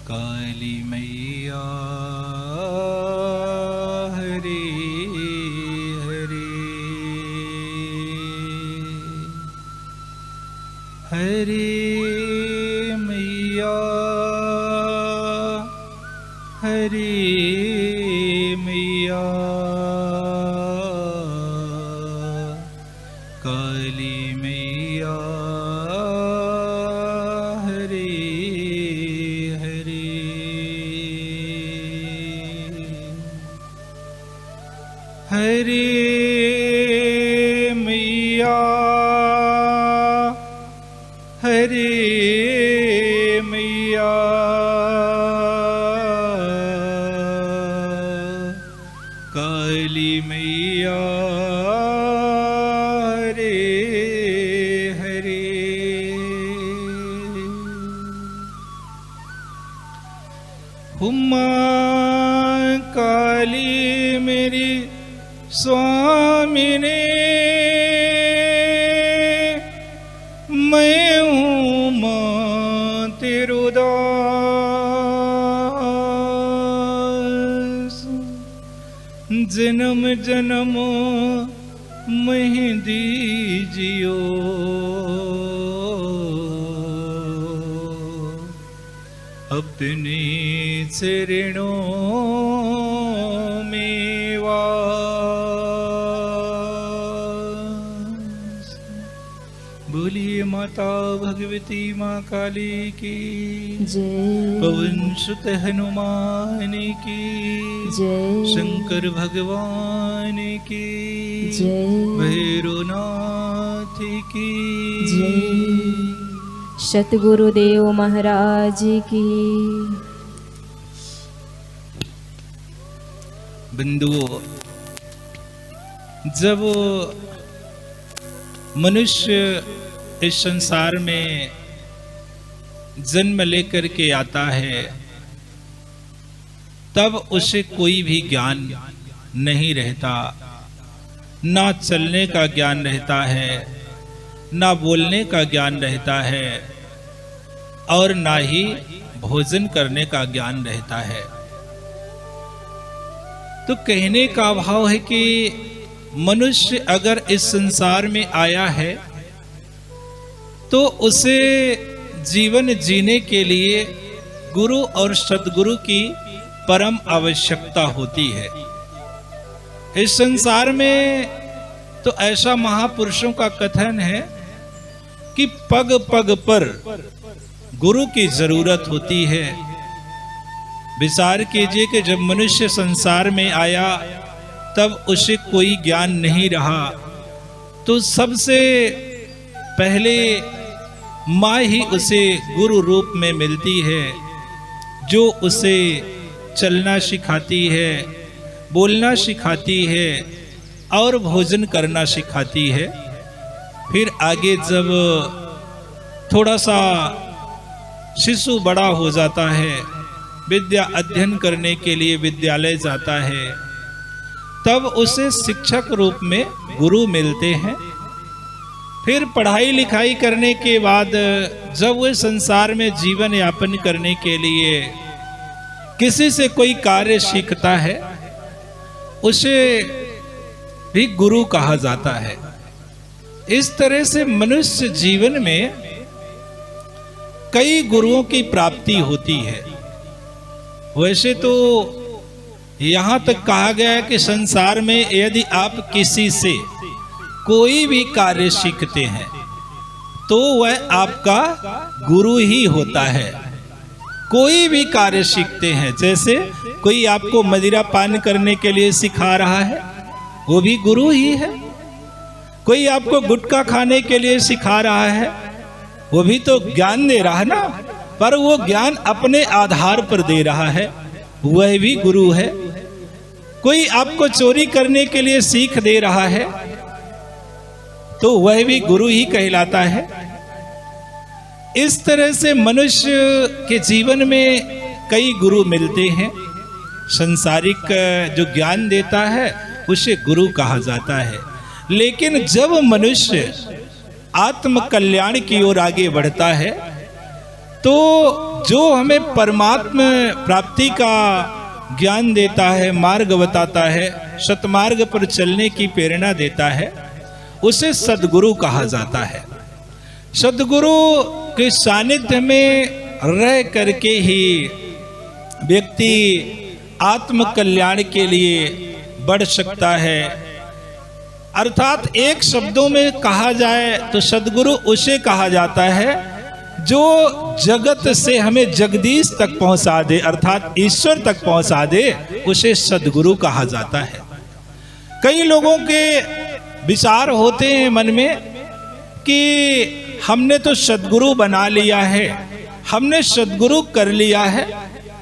काली मैया हरे हरे हरे मैया हरे मैया काली मैया हरे हरे हरे मैया हरे मैया काली मैया हरे हरे हुम्मा काली मेरी स्वामिने मैं हूँ माँ तेरो दास जन्म जन्म मैं दीजियो अपने चरणों में वास। बोलिए माता भगवती माँ काली की जय। पवन सुत हनुमान की जय। शंकर भगवान की जय। भैरवनाथ की जय। सतगुरुदेव महाराज की। बंधुओं, जब मनुष्य इस संसार में जन्म लेकर के आता है तब उसे कोई भी ज्ञान नहीं रहता, ना चलने का ज्ञान रहता है, ना बोलने का ज्ञान रहता है और ना ही भोजन करने का ज्ञान रहता है। तो कहने का भाव है कि मनुष्य अगर इस संसार में आया है तो उसे जीवन जीने के लिए गुरु और सद्गुरु की परम आवश्यकता होती है। इस संसार में तो ऐसा महापुरुषों का कथन है कि पग पग पर गुरु की जरूरत होती है। विचार कीजिए कि जब मनुष्य संसार में आया तब उसे कोई ज्ञान नहीं रहा, तो सबसे पहले माँ ही उसे गुरु रूप में मिलती है, जो उसे चलना सिखाती है, बोलना सिखाती है और भोजन करना सिखाती है। फिर आगे जब थोड़ा सा शिशु बड़ा हो जाता है, विद्या अध्ययन करने के लिए विद्यालय जाता है, तब उसे शिक्षक रूप में गुरु मिलते हैं। फिर पढ़ाई लिखाई करने के बाद जब वह संसार में जीवन यापन करने के लिए किसी से कोई कार्य सीखता है, उसे भी गुरु कहा जाता है। इस तरह से मनुष्य जीवन में कई गुरुओं की प्राप्ति होती है। वैसे तो यहाँ तक कहा गया है कि संसार में यदि आप किसी से कोई भी कार्य सीखते हैं तो वह आपका गुरु ही होता है। कोई भी कार्य सीखते हैं, जैसे कोई आपको मदिरा पान करने के लिए सिखा रहा है, वो भी गुरु ही है। कोई आपको गुटखा खाने के लिए सिखा रहा है, वो भी तो ज्ञान दे रहा है ना, पर वो ज्ञान अपने आधार पर दे रहा है, वह भी गुरु है। कोई आपको चोरी करने के लिए सीख दे रहा है तो वह भी गुरु ही कहलाता है। इस तरह से मनुष्य के जीवन में कई गुरु मिलते हैं। संसारिक जो ज्ञान देता है उसे गुरु कहा जाता है। लेकिन जब मनुष्य आत्म कल्याण की ओर आगे बढ़ता है तो जो हमें परमात्मा प्राप्ति का ज्ञान देता है, मार्ग बताता है, सतमार्ग पर चलने की प्रेरणा देता है, उसे सद्गुरु कहा जाता है। सद्गुरु के सानिध्य में रह करके ही व्यक्ति आत्म कल्याण के लिए बढ़ सकता है। अर्थात एक शब्दों में कहा जाए तो सद्गुरु उसे कहा जाता है जो जगत से हमें जगदीश तक पहुंचा दे, अर्थात ईश्वर तक पहुंचा दे, उसे सद्गुरु कहा जाता है। कई लोगों के विचार होते हैं मन में कि हमने तो सद्गुरु बना लिया है, हमने सद्गुरु कर लिया है,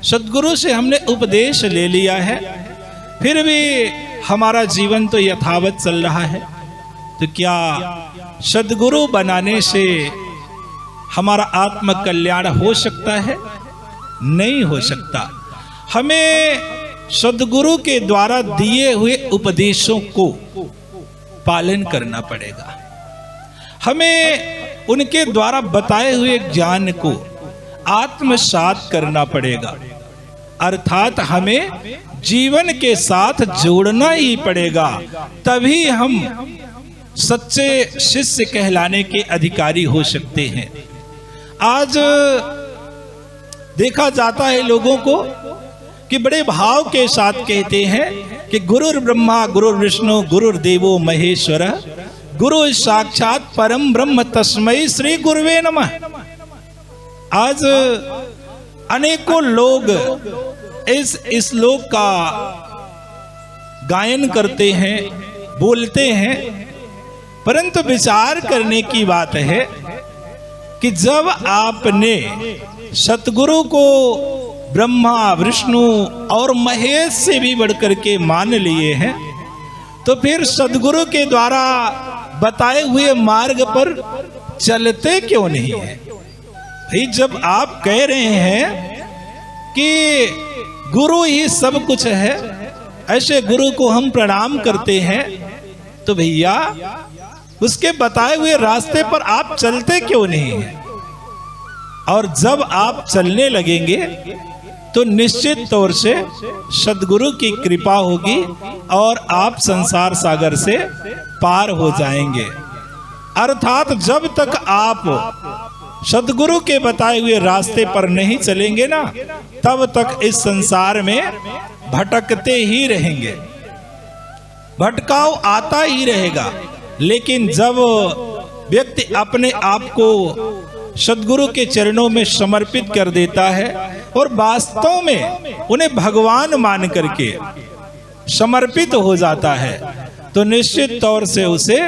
सद्गुरु से हमने उपदेश ले लिया है, फिर भी हमारा जीवन तो यथावत चल रहा है। तो क्या सद्गुरु बनाने से हमारा आत्म कल्याण हो सकता है? नहीं हो सकता। हमें सद्गुरु के द्वारा दिए हुए उपदेशों को पालन करना पड़ेगा। हमें उनके द्वारा बताए हुए ज्ञान को आत्मसात करना पड़ेगा, अर्थात हमें जीवन के साथ जोड़ना ही पड़ेगा, तभी हम सच्चे शिष्य कहलाने के अधिकारी हो सकते हैं। आज देखा जाता है लोगों को कि बड़े भाव के साथ कहते हैं कि गुरुर् ब्रह्मा गुरुर् विष्णु गुरुर्देवो महेश्वर गुरु साक्षात परम ब्रह्म तस्मै श्री गुरुवे नमः। आज अनेकों लोग इस श्लोक का गायन करते हैं, बोलते हैं, परंतु विचार करने की बात है कि जब आपने सतगुरु को ब्रह्मा विष्णु और महेश से भी बढ़कर के मान लिए हैं, तो फिर सतगुरु के द्वारा बताए हुए मार्ग पर चलते क्यों नहीं है? भाई जब आप कह रहे हैं कि गुरु ही सब कुछ है, ऐसे गुरु को हम प्रणाम करते हैं, तो भैया उसके बताए हुए रास्ते पर आप चलते क्यों नहीं हैं? और जब आप चलने लगेंगे तो निश्चित तौर से सद्गुरु की कृपा होगी और आप संसार सागर से पार हो जाएंगे। अर्थात जब तक आप सद्गुरु के बताए हुए रास्ते पर नहीं चलेंगे ना, तब तक इस संसार में भटकते ही रहेंगे, भटकाव आता ही रहेगा। लेकिन जब व्यक्ति अपने आप को सद्गुरु के चरणों में समर्पित कर देता है और वास्तव में उन्हें भगवान मान करके समर्पित हो जाता है, तो निश्चित तौर से उसे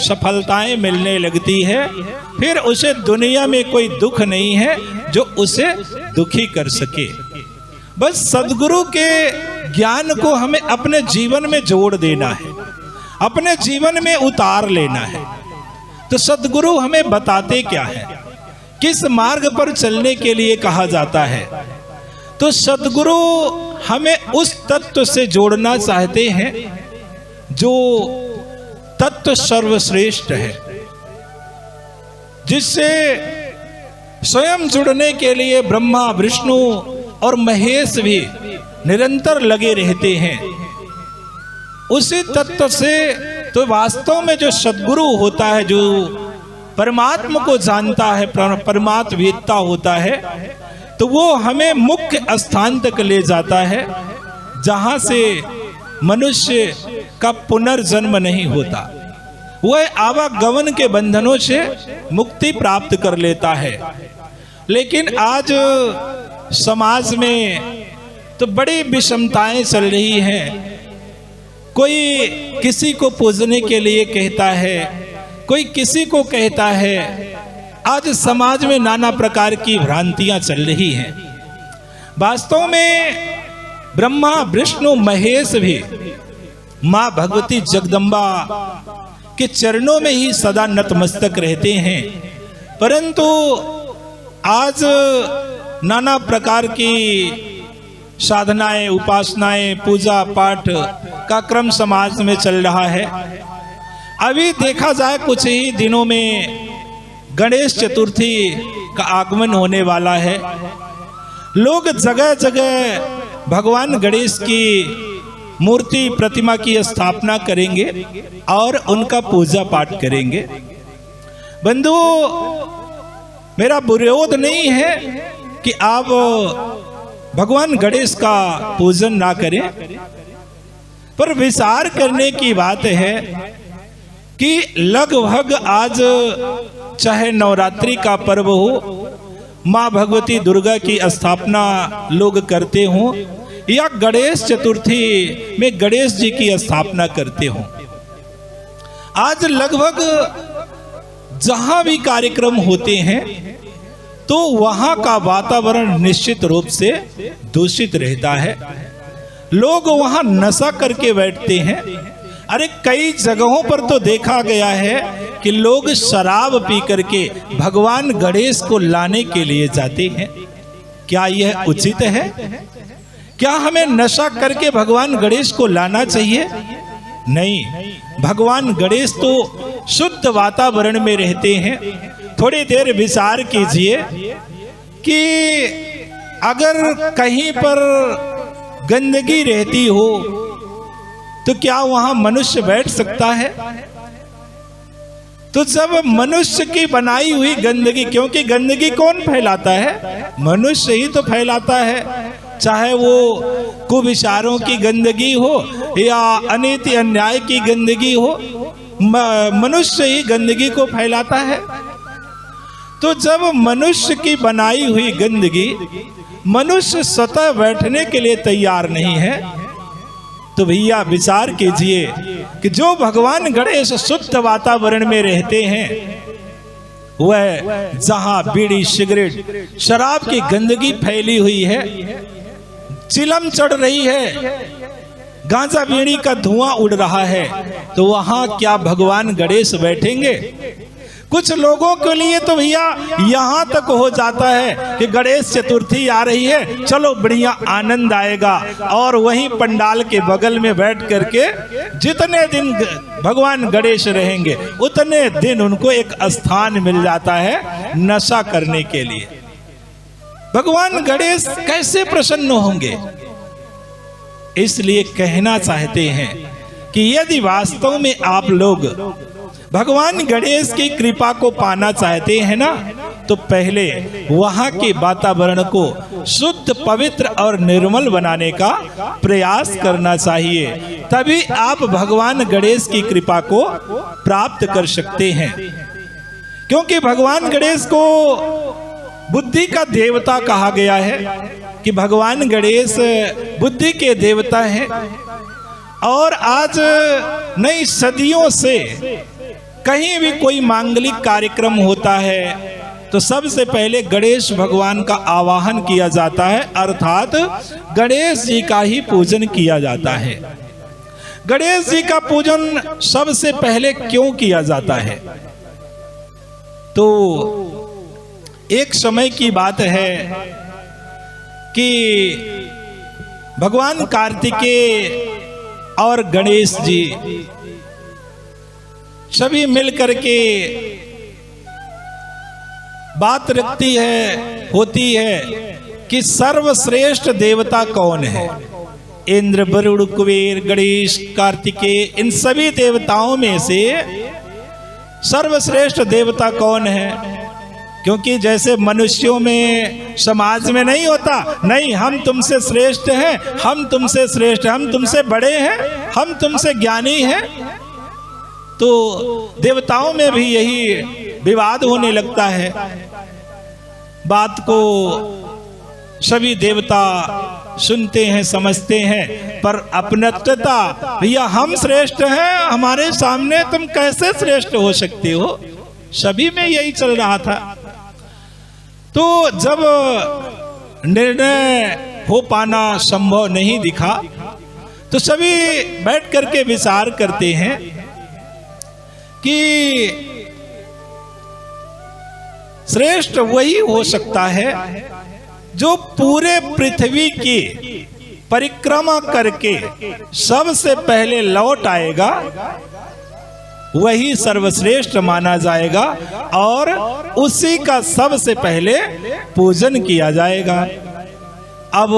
सफलताएं मिलने लगती है। फिर उसे दुनिया में कोई दुख नहीं है जो उसे दुखी कर सके। बस सद्गुरु के ज्ञान को हमें अपने जीवन में जोड़ देना है, अपने जीवन में उतार लेना है। तो सद्गुरु हमें बताते क्या है, किस मार्ग पर चलने के लिए कहा जाता है? तो सद्गुरु हमें उस तत्व से जोड़ना चाहते हैं जो तत्व सर्वश्रेष्ठ है, जिससे स्वयं जुड़ने के लिए ब्रह्मा विष्णु और महेश भी निरंतर लगे रहते हैं। उसी तत्व से तो वास्तव में जो सद्गुरु होता है, जो परमात्मा को जानता है, परमात्म वेत्ता होता है, तो वो हमें मुख्य स्थान तक ले जाता है जहां से मनुष्य का पुनर्जन्म नहीं होता। वह आवागमन के बंधनों से मुक्ति प्राप्त कर लेता है। लेकिन आज समाज में तो बड़ी विषमताएं चल रही हैं। कोई किसी को पूजने के लिए कहता है, कोई किसी को कहता है। आज समाज में नाना प्रकार की भ्रांतियां चल रही हैं। वास्तव में ब्रह्मा विष्णु महेश भी मां भगवती जगदम्बा के चरणों में ही सदा नतमस्तक रहते हैं, परंतु आज नाना प्रकार की साधनाएं, उपासनाएं, पूजा पाठ का क्रम समाज में चल रहा है। अभी देखा जाए कुछ ही दिनों में गणेश चतुर्थी का आगमन होने वाला है। लोग जगह जगह भगवान गणेश की मूर्ति प्रतिमा की स्थापना करेंगे और उनका पूजा पाठ करेंगे। बंधुओं, मेरा विरोध नहीं है कि आप भगवान गणेश का पूजन ना करें, पर विचार करने की बात है कि लगभग आज चाहे नवरात्रि का पर्व हो, माँ भगवती दुर्गा की स्थापना लोग करते हों, या गणेश चतुर्थी में गणेश जी की स्थापना करते हों, आज लगभग जहां भी कार्यक्रम होते हैं तो वहां का वातावरण निश्चित रूप से दूषित रहता है। लोग वहां नशा करके बैठते हैं। अरे कई जगहों पर तो देखा गया है कि लोग शराब पी करके भगवान गणेश को लाने के लिए जाते हैं। क्या यह उचित है? क्या हमें नशा करके भगवान गणेश को लाना चाहिए? नहीं, भगवान गणेश तो शुद्ध वातावरण में रहते हैं। थोड़ी देर विचार कीजिए कि अगर कहीं पर गंदगी रहती हो तो क्या वहां मनुष्य बैठ सकता है? तो जब मनुष्य की बनाई हुई गंदगी, क्योंकि गंदगी कौन फैलाता है? मनुष्य ही तो फैलाता है। चाहे वो कुविचारों की गंदगी हो या अनीति अन्याय की गंदगी हो, मनुष्य ही गंदगी को फैलाता है। तो जब मनुष्य की बनाई हुई गंदगी मनुष्य स्वतः बैठने के लिए तैयार नहीं है, तो भैया विचार कीजिए कि जो भगवान गणेश शुद्ध वातावरण में रहते हैं, वह जहां बीड़ी सिगरेट शराब की गंदगी फैली हुई है, चिलम चढ़ रही है, गांजा बीड़ी का धुआं उड़ रहा है, तो वहां क्या भगवान गणेश बैठेंगे? कुछ लोगों के लिए तो भैया यहां तक हो जाता है कि गणेश चतुर्थी आ रही है, चलो बढ़िया आनंद आएगा, और वहीं पंडाल के बगल में बैठ करके जितने दिन भगवान गणेश रहेंगे उतने दिन उनको एक स्थान मिल जाता है नशा करने के लिए। भगवान गणेश कैसे प्रसन्न होंगे? इसलिए कहना चाहते हैं कि यदि वास्तव में आप लोग भगवान गणेश की कृपा को पाना चाहते हैं ना, तो पहले वहां के वातावरण को शुद्ध, पवित्र और निर्मल बनाने का प्रयास करना चाहिए। तभी आप भगवान गणेश की कृपा को प्राप्त कर सकते हैं। क्योंकि भगवान गणेश को बुद्धि का देवता कहा गया है कि भगवान गणेश बुद्धि के देवता हैं। और आज नई सदियों से कहीं भी कोई मांगलिक कार्यक्रम होता है तो सबसे पहले गणेश भगवान का आवाहन किया जाता है, अर्थात गणेश जी का ही पूजन किया जाता है। गणेश जी का पूजन सबसे पहले क्यों किया जाता है? तो एक समय की बात है कि भगवान कार्तिकेय और गणेश जी सभी मिलकर के बात रखती है, होती है कि सर्वश्रेष्ठ देवता कौन है। इंद्र, वरुण, कुबेर, गणेश, कार्तिकेय, इन सभी देवताओं में से सर्वश्रेष्ठ देवता कौन है? क्योंकि जैसे मनुष्यों में, समाज में नहीं होता, नहीं हम तुमसे श्रेष्ठ हैं, हम तुमसे श्रेष्ठ, हम तुमसे बड़े हैं, हम तुमसे ज्ञानी हैं, तो देवताओं में भी यही विवाद होने लगता है। बात को सभी देवता सुनते हैं, समझते हैं, पर अपनत्वता, भैया हम श्रेष्ठ हैं, हमारे सामने तुम कैसे श्रेष्ठ हो सकते हो, सभी में यही चल रहा था। तो जब निर्णय हो पाना संभव नहीं दिखा तो सभी बैठ करके विचार करते हैं कि श्रेष्ठ वही हो सकता है जो पूरे पृथ्वी की परिक्रमा करके सबसे पहले लौट आएगा वही सर्वश्रेष्ठ माना जाएगा और उसी का सबसे पहले पूजन किया जाएगा। अब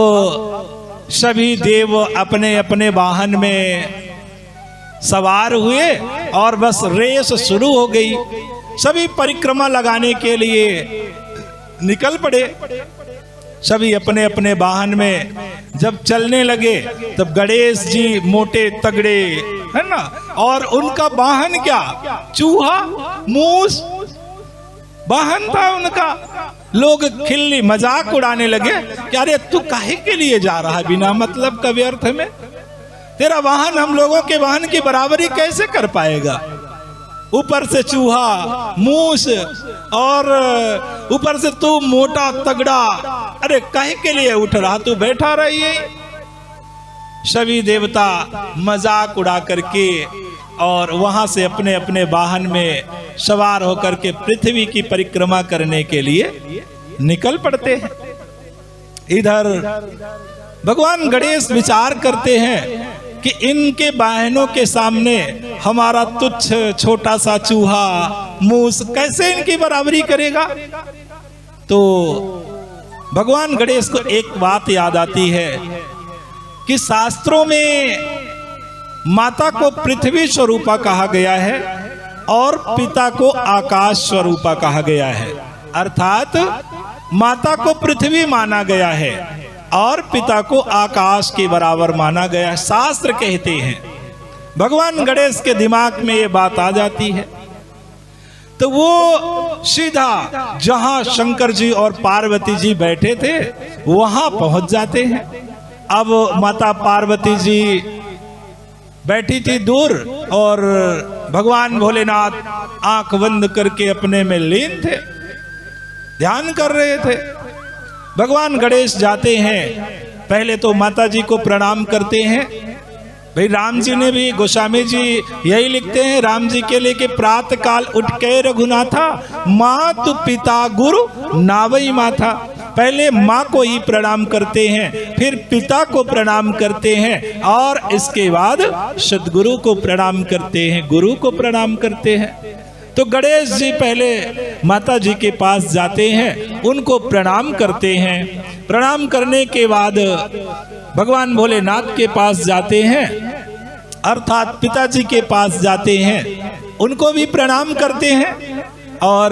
सभी देव अपने अपने वाहन में सवार हुए और बस रेस शुरू हो गई। सभी परिक्रमा लगाने के लिए निकल पड़े। सभी अपने अपने वाहन में जब चलने लगे तब गणेश जी मोटे तगड़े, है ना, और उनका वाहन क्या, चूहा मूस वाहन था उनका। लोग खिल्ली मजाक उड़ाने लगे कि अरे तू काहे के लिए जा रहा है बिना मतलब का व्यर्थ में, तेरा वाहन हम लोगों के वाहन की बराबरी कैसे कर पाएगा। ऊपर से चूहा मूस और ऊपर से तू मोटा तगड़ा, अरे काहे के लिए उठ रहा, तू बैठा रहिए। सभी देवता मजाक उड़ा करके और वहां से अपने अपने वाहन में सवार होकर के पृथ्वी की परिक्रमा करने के लिए निकल पड़ते हैं। इधर भगवान गणेश विचार करते हैं कि इनके वाहनों के सामने हमारा तुच्छ छोटा सा चूहा मूस कैसे इनकी बराबरी करेगा। तो भगवान गणेश को एक बात याद आती है कि शास्त्रों में माता को पृथ्वी स्वरूपा कहा गया है और पिता को आकाश स्वरूपा कहा गया है। अर्थात माता को पृथ्वी माना गया है और पिता को आकाश के बराबर माना गया है, शास्त्र कहते हैं। भगवान गणेश के दिमाग में ये बात आ जाती है तो वो सीधा जहां शंकर जी और पार्वती जी बैठे थे वहां पहुंच जाते हैं। अब माता पार्वती जी बैठी थी दूर और भगवान भोलेनाथ आंख बंद करके अपने में लीन थे, ध्यान कर रहे थे। भगवान गणेश जाते हैं, पहले तो माता जी को प्रणाम करते हैं। भाई राम जी ने भी, गोस्वामी जी यही लिखते हैं राम जी के लिए कि प्रातः काल उठ के रघुनाथा मातु पिता गुरु नावई माथा। पहले माँ को ही प्रणाम करते हैं, फिर पिता को प्रणाम करते हैं और इसके बाद सद्गुरु को प्रणाम करते हैं, गुरु को प्रणाम करते हैं। तो गणेश जी पहले माता जी के पास जाते हैं, उनको प्रणाम करते हैं। प्रणाम करने के बाद भगवान भोलेनाथ के पास जाते हैं, अर्थात पिताजी के पास जाते हैं, उनको भी प्रणाम करते हैं। और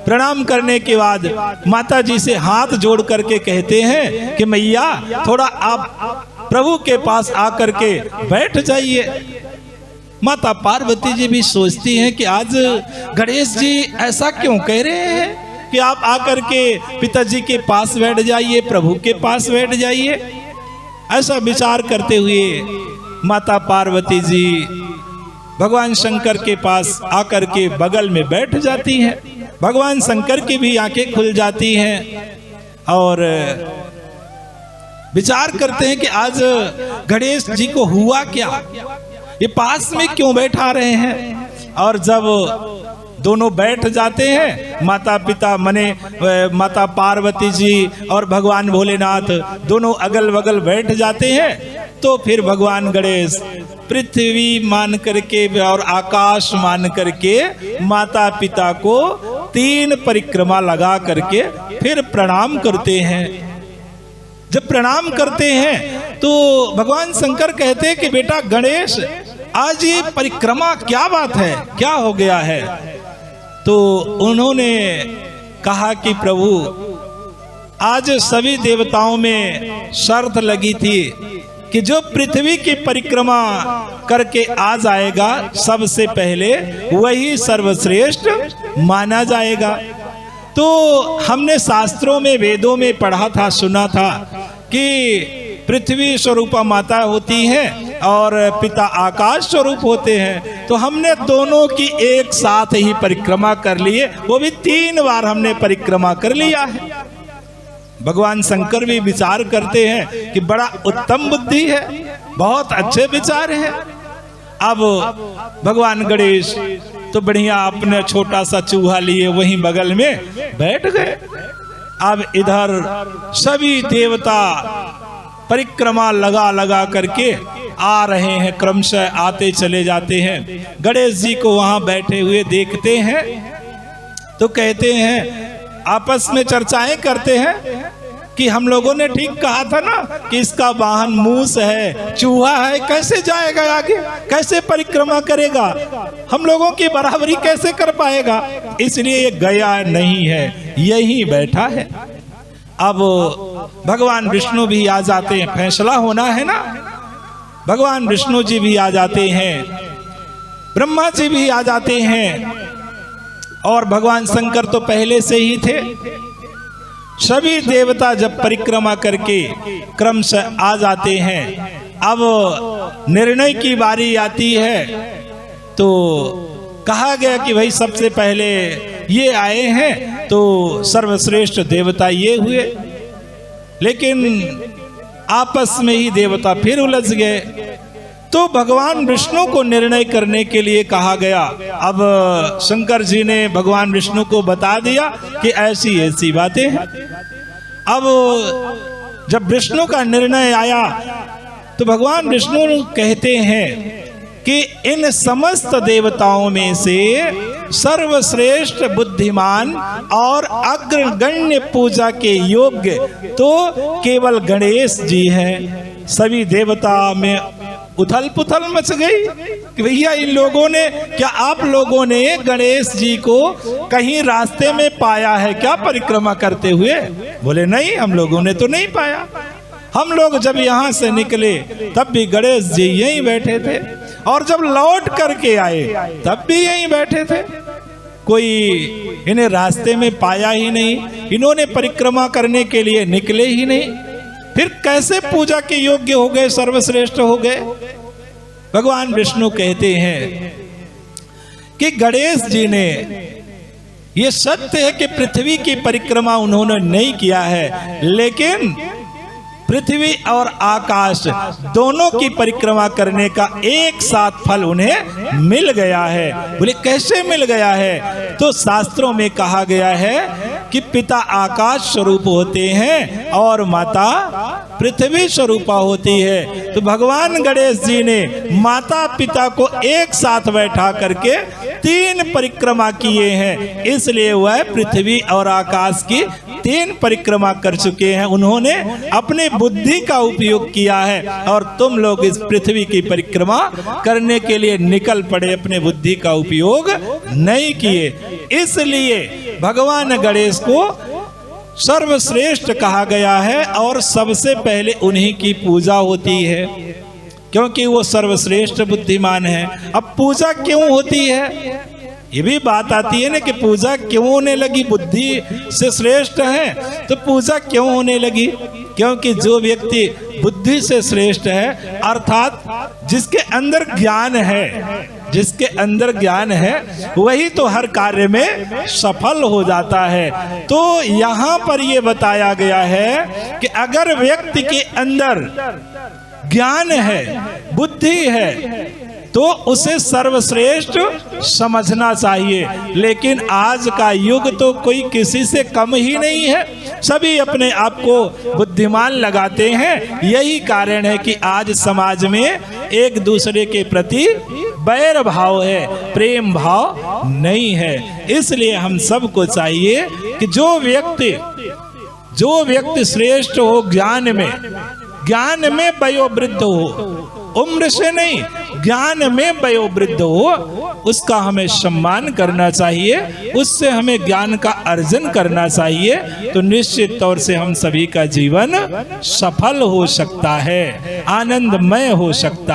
प्रणाम करने के बाद माता जी से हाथ जोड़ करके कहते हैं कि मैया थोड़ा आप प्रभु के पास आकर के बैठ जाइए। माता पार्वती जी भी सोचती हैं कि आज गणेश जी ऐसा क्यों कह रहे हैं कि आप आकर के पिताजी के पास बैठ जाइए, प्रभु के पास बैठ जाइए। ऐसा विचार करते हुए माता पार्वती जी भगवान शंकर के पास आकर के बगल में बैठ जाती हैं। भगवान शंकर की भी आंखें खुल जाती हैं और विचार करते हैं कि आज गणेश जी को हुआ क्या, ये पास में क्यों बैठा रहे हैं। और जब दोनों बैठ जाते हैं, माता पिता मने माता पार्वती जी और भगवान भोलेनाथ दोनों अगल बगल बैठ जाते हैं, तो फिर भगवान गणेश पृथ्वी मान करके और आकाश मान करके माता पिता को 3 परिक्रमा लगा करके फिर प्रणाम करते हैं। जब प्रणाम करते हैं तो भगवान शंकर कहते हैं कि बेटा गणेश, आज ये परिक्रमा क्या बात है, क्या हो गया है। तो उन्होंने कहा कि प्रभु, आज सभी देवताओं में शर्त लगी थी कि जो पृथ्वी की परिक्रमा करके आ जाएगा सबसे पहले वही सर्वश्रेष्ठ माना जाएगा। तो हमने शास्त्रों में, वेदों में पढ़ा था, सुना था कि पृथ्वी स्वरूपा माता होती है और पिता आकाश स्वरूप होते हैं। तो हमने दोनों की एक साथ ही परिक्रमा कर लिए, वो भी 3 बार हमने परिक्रमा कर लिया है। भगवान शंकर भी विचार करते हैं कि बड़ा उत्तम बुद्धि है, बहुत अच्छे विचार हैं। अब भगवान गणेश तो बढ़िया अपने छोटा सा चूहा लिए वहीं बगल में बैठ गए। अब इधर सभी देवता परिक्रमा लगा लगा करके आ रहे हैं, क्रमशः आते चले जाते हैं। गणेश जी को वहां बैठे हुए देखते हैं तो कहते हैं, आपस में चर्चाएं करते हैं कि हम लोगों ने ठीक कहा था ना कि इसका वाहन मूस है, चूहा है, कैसे जाएगा आगे, कैसे परिक्रमा करेगा, हम लोगों की बराबरी कैसे कर पाएगा, इसलिए ये गया नहीं है, यही बैठा है। अब भगवान विष्णु भी आ जाते हैं, फैसला होना है ना, भगवान विष्णु जी भी आ जाते हैं, ब्रह्मा जी भी आ जाते हैं, और भगवान शंकर तो पहले से ही थे। सभी देवता जब परिक्रमा करके क्रमशः आ जाते हैं, अब निर्णय की बारी आती है तो कहा गया कि भाई सबसे पहले ये आए हैं तो सर्वश्रेष्ठ देवता ये हुए, लेकिन आपस में ही देवता फिर उलझ गए। तो भगवान विष्णु को निर्णय करने के लिए कहा गया। अब शंकर जी ने भगवान विष्णु को बता दिया कि ऐसी ऐसी बातें हैं। अब जब विष्णु का निर्णय आया तो भगवान विष्णु कहते हैं कि इन समस्त देवताओं में से सर्वश्रेष्ठ बुद्धिमान और अग्रगण्य पूजा के योग्य तो केवल गणेश जी हैं। सभी देवता में उथल पुथल मच गई कि भैया इन लोगों ने, क्या आप लोगों ने गणेश जी को कहीं रास्ते में पाया है क्या परिक्रमा करते हुए? बोले नहीं, हम लोगों ने तो नहीं पाया। हम लोग जब यहाँ से निकले तब भी गणेश जी यहीं बैठे थे, और जब लौट करके आए तब भी यहीं बैठे थे। कोई इन्हें रास्ते में पाया ही नहीं, इन्होंने परिक्रमा करने के लिए निकले ही नहीं, फिर कैसे पूजा के योग्य हो गए, सर्वश्रेष्ठ हो गए? भगवान विष्णु कहते हैं कि गणेश जी ने, ये सत्य है कि पृथ्वी की परिक्रमा उन्होंने नहीं किया है, लेकिन पृथ्वी और आकाश दोनों की परिक्रमा करने का एक साथ फल उन्हें मिल गया है। बोले कैसे मिल गया है? तो शास्त्रों में कहा गया है कि पिता आकाश स्वरूप होते हैं और माता पृथ्वी स्वरूपा होती है। तो भगवान गणेश जी ने माता पिता को एक साथ बैठा करके 3 परिक्रमा किए हैं, इसलिए वह पृथ्वी और आकाश की 3 परिक्रमा कर चुके हैं। उन्होंने अपने बुद्धि का उपयोग किया है और तुम लोग इस पृथ्वी की परिक्रमा करने के लिए निकल पड़े, अपने बुद्धि का उपयोग नहीं किए। इसलिए भगवान गणेश को सर्वश्रेष्ठ कहा गया है और सबसे पहले उन्हीं की पूजा होती है, क्योंकि वो सर्वश्रेष्ठ बुद्धिमान है। अब पूजा क्यों होती है? ये भी बात आती है ना कि पूजा क्यों होने लगी? बुद्धि से श्रेष्ठ है तो पूजा क्यों होने लगी? क्योंकि जो व्यक्ति बुद्धि से श्रेष्ठ है, अर्थात जिसके अंदर ज्ञान है, जिसके अंदर ज्ञान है, वही तो हर कार्य में सफल हो जाता है। तो यहाँ पर ये बताया गया है कि अगर व्यक्ति के अंदर ज्ञान है, बुद्धि है, तो उसे सर्वश्रेष्ठ समझना चाहिए। लेकिन आज का युग तो कोई किसी से कम ही नहीं है, सभी अपने आप को बुद्धिमान लगाते हैं। यही कारण है कि आज समाज में एक दूसरे के प्रति बैर भाव है, प्रेम भाव नहीं है। इसलिए हम सबको चाहिए कि जो व्यक्ति श्रेष्ठ हो ज्ञान में वयोवृद्ध हो, उम्र से नहीं, ज्ञान में वयोवृद्ध हो, उसका हमें सम्मान करना चाहिए, उससे हमें ज्ञान का अर्जन करना चाहिए। तो निश्चित तौर से हम सभी का जीवन सफल हो सकता है, आनंदमय हो सकता है।